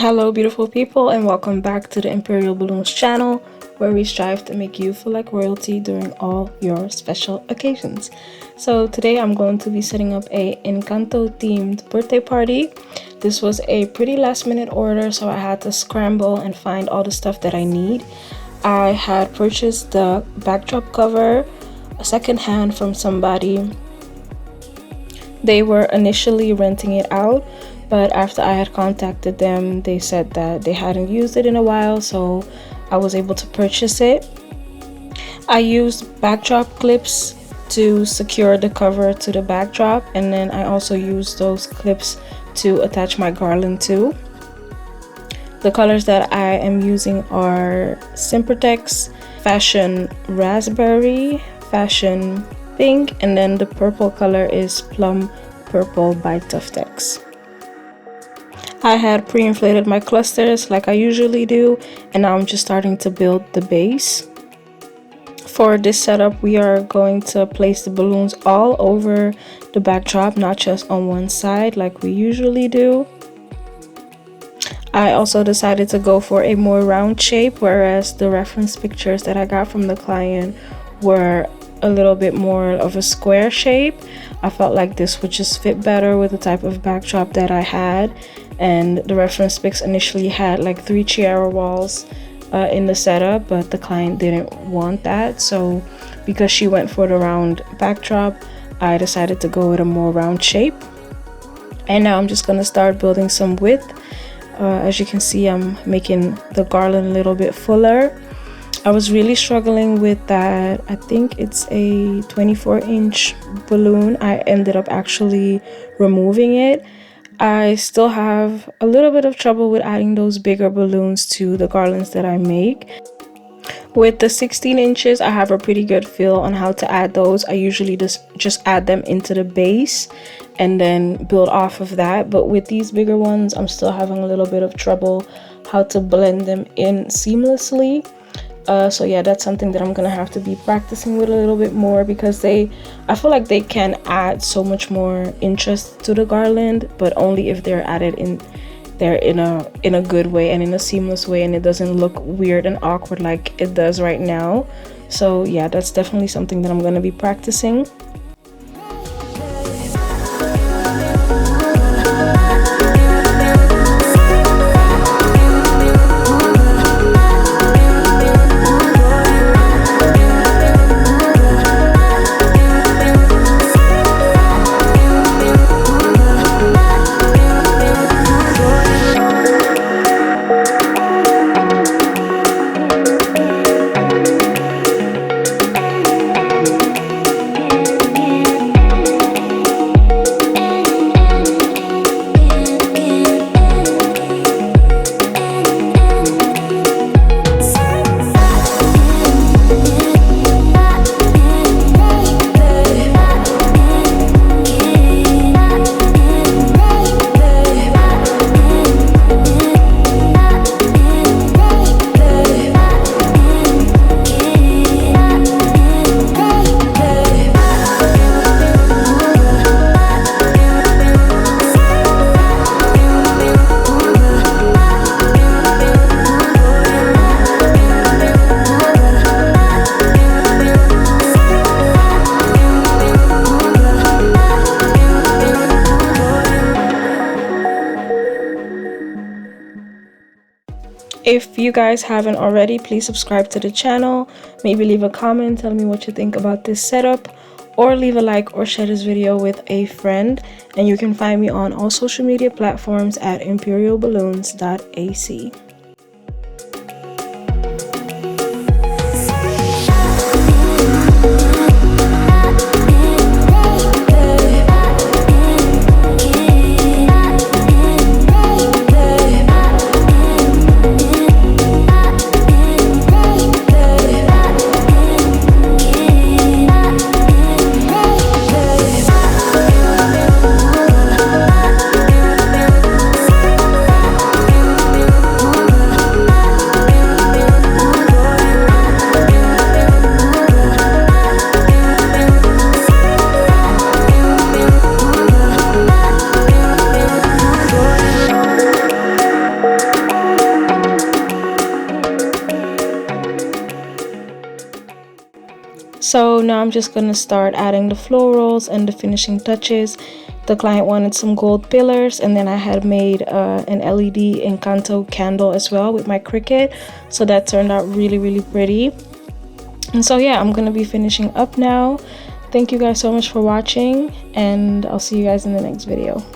Hello beautiful people, and welcome back to the Imperial Balloons channel, where we strive to make you feel like royalty during all your special occasions. So today I'm going to be setting up a Encanto themed birthday party. This was a pretty last minute order, so I had to scramble and find all the stuff that I need. I had purchased the backdrop cover secondhand from somebody. They were initially renting it out, but after I had contacted them, they said that they hadn't used it in a while, so I was able to purchase it. I used backdrop clips to secure the cover to the backdrop, and then I also used those clips to attach my garland to. The colors that I am using are Sempertex, Fashion Raspberry, Fashion Pink, and then the purple color is Plum Purple by Tuftex. I had pre-inflated my clusters like I usually do, and now I'm just starting to build the base. For this setup, we are going to place the balloons all over the backdrop, not just on one side like we usually do. I also decided to go for a more round shape, whereas the reference pictures that I got from the client were a little bit more of a square shape. I felt like this would just fit better with the type of backdrop that I had, and the reference pics initially had like 3 tiara walls in the setup, but the client didn't want that, so because she went for the round backdrop, I decided to go with a more round shape. And now I'm just gonna start building some width. As you can see, I'm making the garland a little bit fuller. I was really struggling with that. I think it's a 24-inch balloon. I ended up actually removing it. I still have a little bit of trouble with adding those bigger balloons to the garlands that I make. With the 16 inches, I have a pretty good feel on how to add those. I usually just add them into the base and then build off of that. But with these bigger ones, I'm still having a little bit of trouble how to blend them in seamlessly. So yeah, that's something that I'm gonna have to be practicing with a little bit more, because I feel like they can add so much more interest to the garland, but only if they're added in a good way and in a seamless way, and it doesn't look weird and awkward like it does right now. So yeah, that's definitely something that I'm gonna be practicing. If you guys haven't already, please subscribe to the channel, maybe leave a comment, tell me what you think about this setup, or leave a like or share this video with a friend. And you can find me on all social media platforms at imperialballoons.ac. So now I'm just gonna start adding the florals and the finishing touches. The client wanted some gold pillars, and then I had made an LED Encanto candle as well with my Cricut, so that turned out really pretty. And so yeah, I'm gonna be finishing up now. Thank you guys so much for watching, and I'll see you guys in the next video.